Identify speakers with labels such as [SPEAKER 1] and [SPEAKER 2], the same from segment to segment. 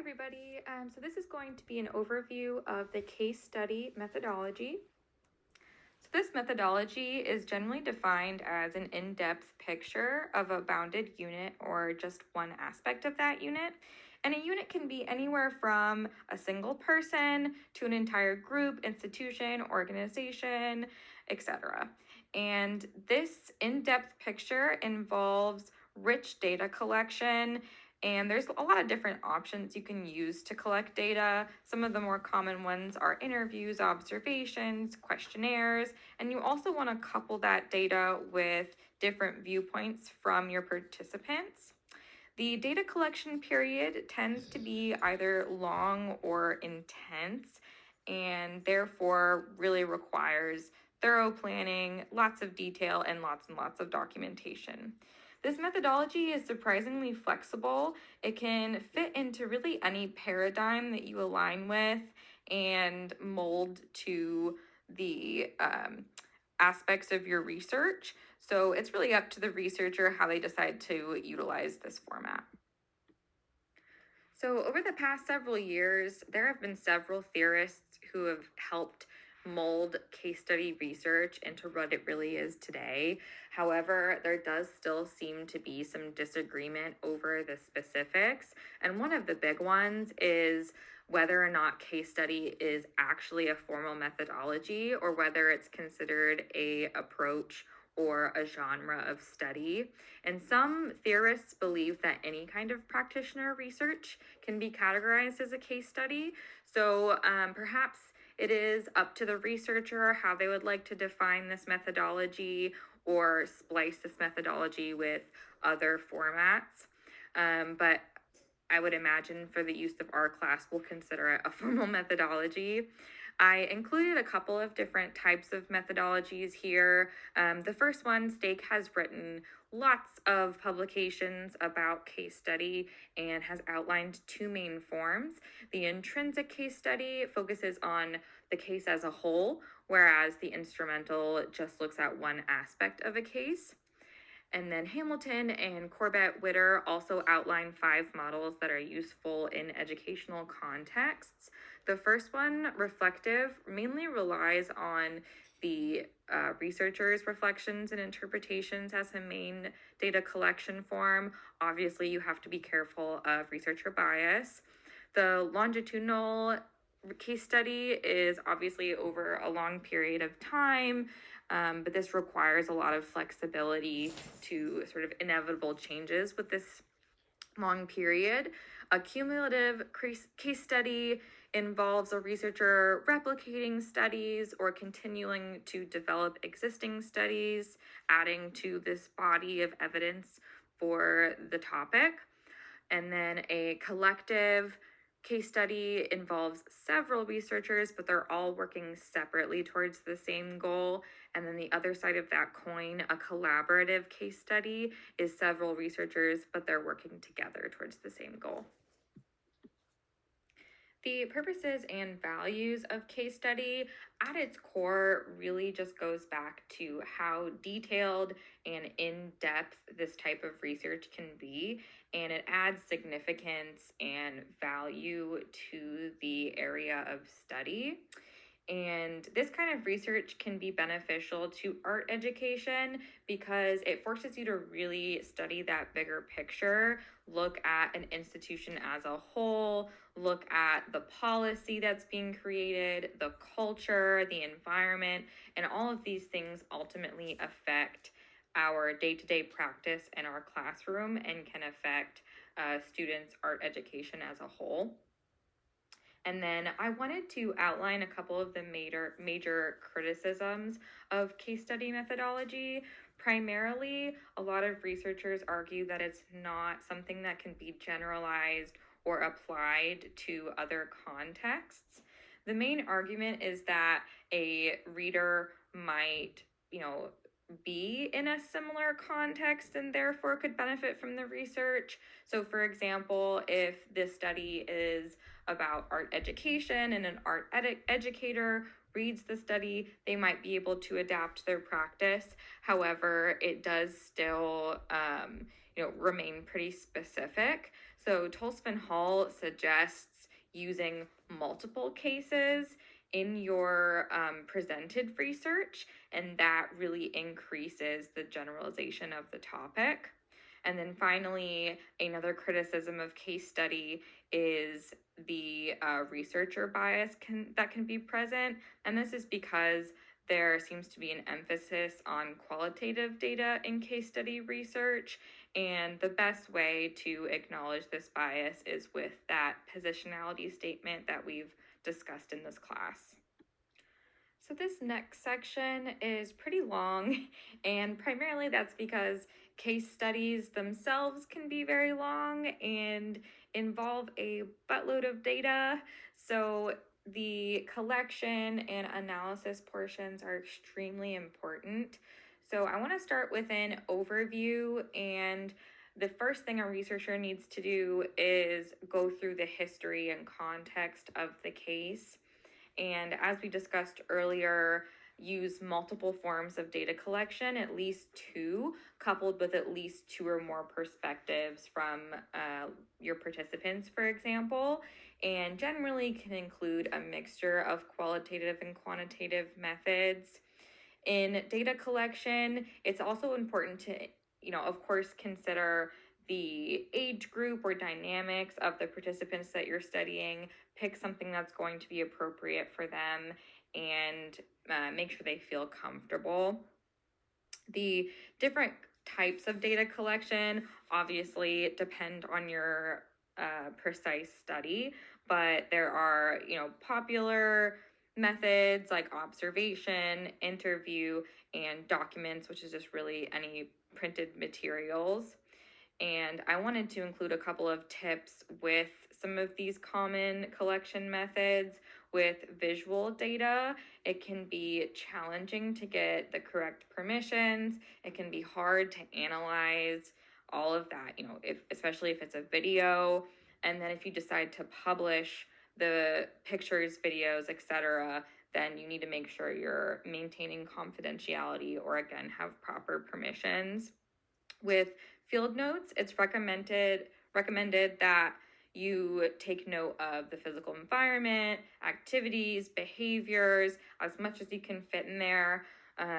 [SPEAKER 1] everybody. So this is going to be an overview of the case study methodology. So this methodology is generally defined as an in-depth picture of a bounded unit or just one aspect of that unit. And a unit can be anywhere from a single person to an entire group, institution, organization, etc. And this in-depth picture involves rich data collection, and there's a lot of different options you can use to collect data. Some of the more common ones are interviews, observations, questionnaires, and you also want to couple that data with different viewpoints from your participants. The data collection period tends to be either long or intense, and therefore really requires thorough planning, lots of detail, and lots of documentation. This methodology is surprisingly flexible. It can fit into really any paradigm that you align with and mold to the aspects of your research. So it's really up to the researcher how they decide to utilize this format. So over the past several years, there have been several theorists who have helped mold case study research into what it really is today. However, there does still seem to be some disagreement over the specifics. And one of the big ones is whether or not case study is actually a formal methodology or whether it's considered a approach or a genre of study. And some theorists believe that any kind of practitioner research can be categorized as a case study. So perhaps it is up to the researcher how they would like to define this methodology or splice this methodology with other formats. But I would imagine for the use of our class, we'll consider it a formal methodology. I included a couple of different types of methodologies here. The first one, Stake has written lots of publications about case study and has outlined two main forms. The intrinsic case study focuses on the case as a whole, whereas the instrumental just looks at one aspect of a case. And then Hamilton and Corbett-Witter also outline 5 models that are useful in educational contexts. The first one, reflective, mainly relies on the researcher's reflections and interpretations as a main data collection form. Obviously, you have to be careful of researcher bias. The longitudinal case study is obviously over a long period of time, but this requires a lot of flexibility to sort of inevitable changes with this long period. A cumulative case study involves a researcher replicating studies or continuing to develop existing studies, adding to this body of evidence for the topic. And then a collective case study involves several researchers, but they're all working separately towards the same goal. And then the other side of that coin, a collaborative case study, is several researchers, but they're working together towards the same goal. The purposes and values of case study at its core really just goes back to how detailed and in-depth this type of research can be, and it adds significance and value to the area of study. And this kind of research can be beneficial to art education because it forces you to really study that bigger picture, look at an institution as a whole, look at the policy that's being created, the culture, the environment, and all of these things ultimately affect our day-to-day practice in our classroom and can affect students' art education as a whole. And then I wanted to outline a couple of the major criticisms of case study methodology. Primarily, a lot of researchers argue that it's not something that can be generalized or applied to other contexts. The main argument is that a reader might, be in a similar context and therefore could benefit from the research. So for example, if this study is about art education and an art educator reads the study, they might be able to adapt their practice. However, it does still remain pretty specific. So Tolsven Hall suggests using multiple cases in your presented research, and that really increases the generalization of the topic. And then finally, another criticism of case study is the researcher bias that can be present. And this is because there seems to be an emphasis on qualitative data in case study research. And the best way to acknowledge this bias is with that positionality statement that we've discussed in this class. So this next section is pretty long, and primarily that's because case studies themselves can be very long and involve a buttload of data. So the collection and analysis portions are extremely important. So I want to start with an overview, and the first thing a researcher needs to do is go through the history and context of the case. And as we discussed earlier, use multiple forms of data collection, at least two, coupled with at least two or more perspectives from your participants, for example, and generally can include a mixture of qualitative and quantitative methods. In data collection, it's also important to, of course, consider the age group or dynamics of the participants that you're studying, pick something that's going to be appropriate for them, and make sure they feel comfortable. The different types of data collection obviously depend on your precise study, but there are, popular methods like observation, interview, and documents, which is just really any printed materials. And I wanted to include a couple of tips with some of these common collection methods. With visual data, it can be challenging to get the correct permissions. It can be hard to analyze all of that, especially if it's a video. And then if you decide to publish the pictures, videos, etc., then you need to make sure you're maintaining confidentiality or, again, have proper permissions. With field notes, it's recommended that you take note of the physical environment, activities, behaviors, as much as you can fit in there.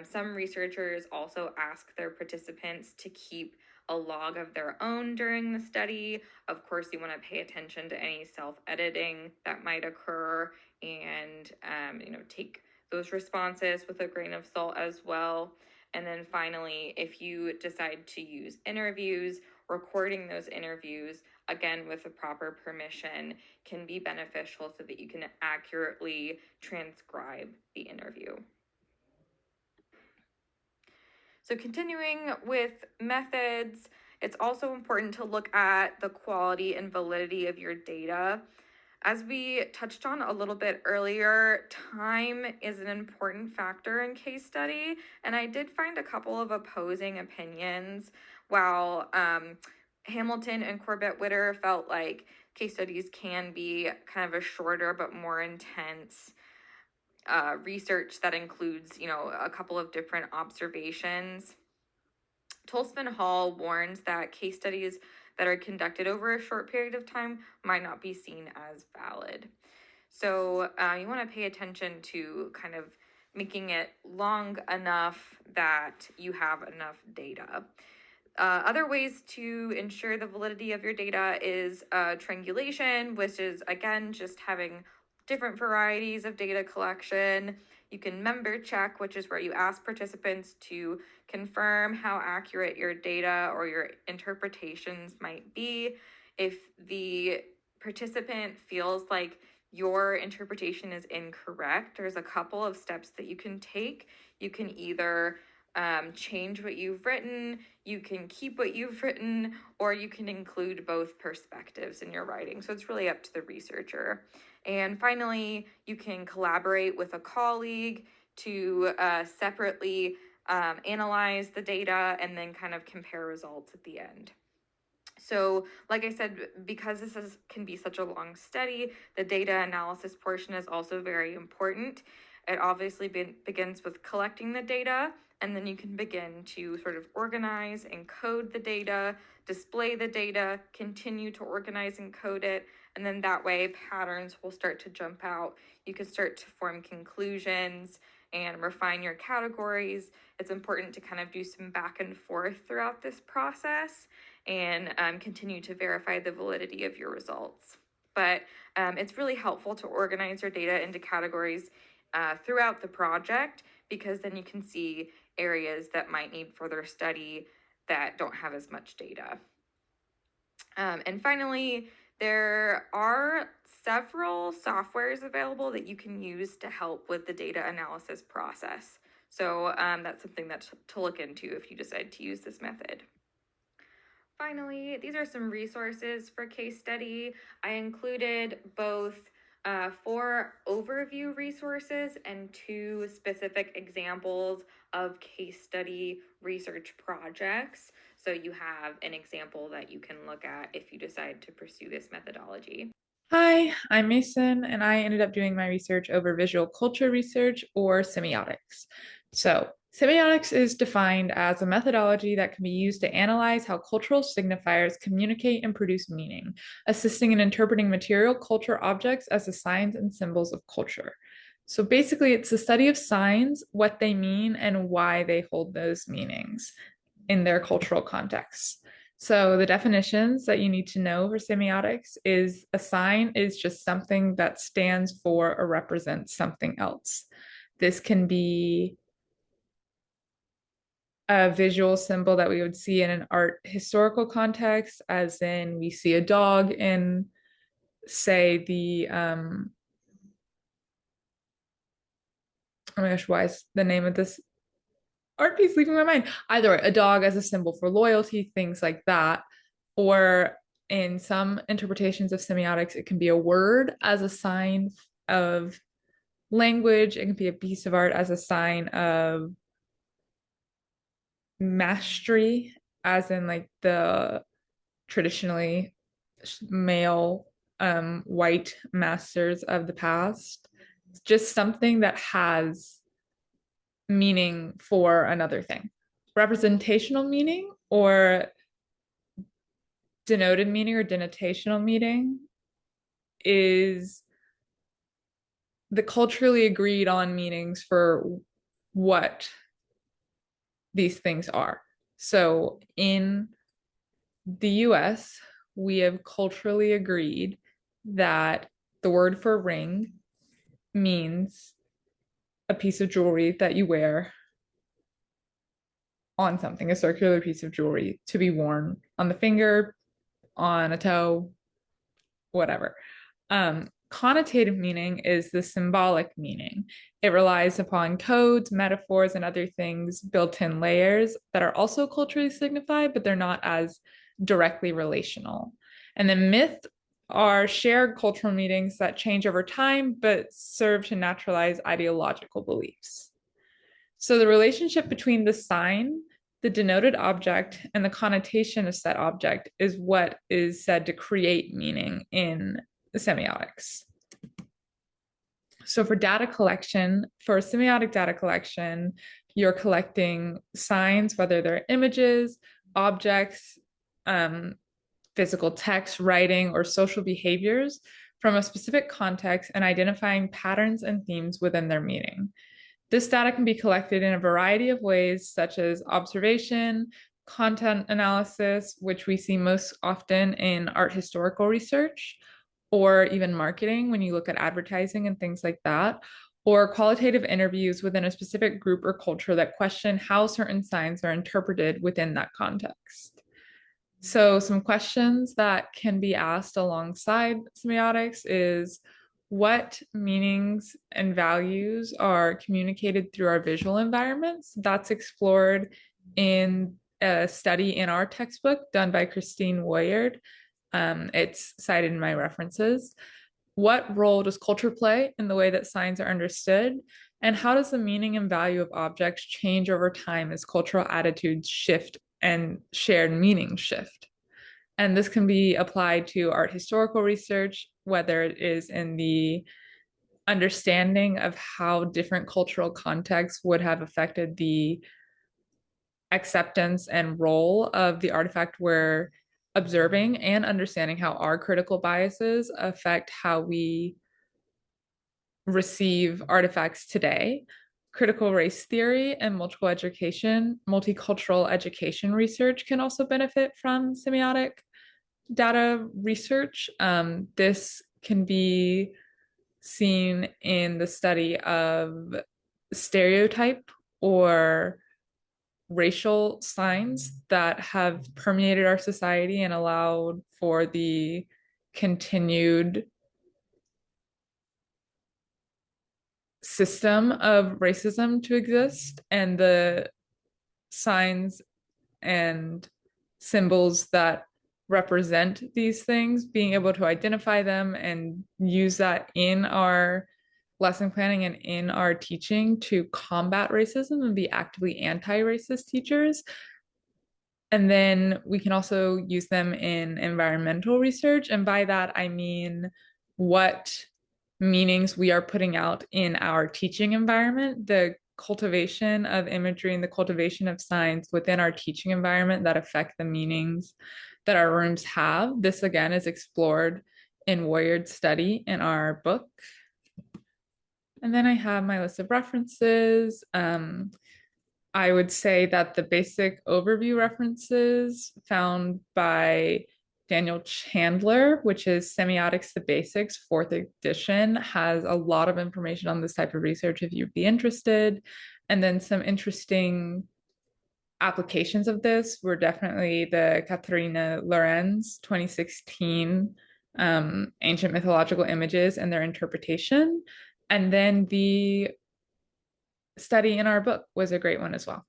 [SPEAKER 1] Some researchers also ask their participants to keep a log of their own during the study. Of course, you want to pay attention to any self-editing that might occur, and take those responses with a grain of salt as well. And then finally, if you decide to use interviews, recording those interviews, again, with the proper permission, can be beneficial so that you can accurately transcribe the interview. So continuing with methods, it's also important to look at the quality and validity of your data. As we touched on a little bit earlier, time is an important factor in case study, and I did find a couple of opposing opinions. While Hamilton and Corbett-Witter felt like case studies can be kind of a shorter but more intense research that includes, a couple of different observations, Tolsven Hall warns that case studies that are conducted over a short period of time might not be seen as valid. So you want to pay attention to kind of making it long enough that you have enough data. Other ways to ensure the validity of your data is triangulation, which is, again, just having different varieties of data collection. You can member check, which is where you ask participants to confirm how accurate your data or your interpretations might be. If the participant feels like your interpretation is incorrect, there's a couple of steps that you can take. You can either change what you've written, you can keep what you've written, or you can include both perspectives in your writing. So it's really up to the researcher. And finally, you can collaborate with a colleague to separately analyze the data and then kind of compare results at the end. So like I said, because can be such a long study, the data analysis portion is also very important. It obviously begins with collecting the data, and then you can begin to sort of organize and code the data, display the data, continue to organize and code it, and then that way patterns will start to jump out. You can start to form conclusions and refine your categories. It's important to kind of do some back and forth throughout this process and continue to verify the validity of your results. But it's really helpful to organize your data into categories throughout the project, because then you can see areas that might need further study that don't have as much data. And finally, there are several softwares available that you can use to help with the data analysis process. So that's something that to look into if you decide to use this method. Finally, these are some resources for case study. I included both 4 overview resources and 2 specific examples of case study research projects. So you have an example that you can look at if you decide to pursue this methodology.
[SPEAKER 2] Hi, I'm Mason, and I ended up doing my research over visual culture research, or semiotics. So, semiotics is defined as a methodology that can be used to analyze how cultural signifiers communicate and produce meaning, assisting in interpreting material culture objects as the signs and symbols of culture. So, basically, it's the study of signs, what they mean, and why they hold those meanings in their cultural contexts. So the definitions that you need to know for semiotics is a sign is just something that stands for or represents something else. This can be a visual symbol that we would see in an art historical context, as in we see a dog in, say, the oh my gosh, why is the name of this art piece leaving my mind? Either a dog as a symbol for loyalty, things like that. Or in some interpretations of semiotics, it can be a word as a sign of language. It can be a piece of art as a sign of mastery, as in like the traditionally male white masters of the past. It's just something that has meaning for another thing. Representational meaning or denoted meaning or denotational meaning is the culturally agreed on meanings for what these things are. So in the US, we have culturally agreed that the word for ring means a piece of jewelry that you wear on something, a circular piece of jewelry to be worn on the finger, on a toe, whatever. Connotative meaning is the symbolic meaning. It relies upon codes, metaphors, and other things, built-in layers that are also culturally signified, but they're not as directly relational. And then myth are shared cultural meanings that change over time, but serve to naturalize ideological beliefs. So the relationship between the sign, the denoted object, and the connotation of said object is what is said to create meaning in semiotics. So for data collection, for semiotic data collection, you're collecting signs, whether they're images, objects, physical text, writing, or social behaviors from a specific context and identifying patterns and themes within their meaning. This data can be collected in a variety of ways, such as observation, content analysis, which we see most often in art historical research, or even marketing when you look at advertising and things like that, or qualitative interviews within a specific group or culture that question how certain signs are interpreted within that context. So some questions that can be asked alongside semiotics is, what meanings and values are communicated through our visual environments? That's explored in a study in our textbook done by Christine Woyard. It's cited in my references. What role does culture play in the way that signs are understood? And how does the meaning and value of objects change over time as cultural attitudes shift and shared meaning shift? And this can be applied to art historical research, whether it is in the understanding of how different cultural contexts would have affected the acceptance and role of the artifact we're observing, and understanding how our critical biases affect how we receive artifacts today. Critical race theory and multicultural education research can also benefit from semiotic data research. This can be seen in the study of stereotype or racial signs that have permeated our society and allowed for the continued system of racism to exist, and the signs and symbols that represent these things, being able to identify them and use that in our lesson planning and in our teaching to combat racism and be actively anti-racist teachers. And then we can also use them in environmental research. And by that, I mean what meanings we are putting out in our teaching environment, the cultivation of imagery and the cultivation of signs within our teaching environment that affect the meanings that our rooms have. This again is explored in Warrior's study in our book. And then I have my list of references. I would say that the basic overview references found by Daniel Chandler, which is Semiotics the Basics, fourth edition, has a lot of information on this type of research if you'd be interested. And then some interesting applications of this were definitely the Katharina Lorenz 2016 Ancient Mythological Images and Their Interpretation. And then the study in our book was a great one as well.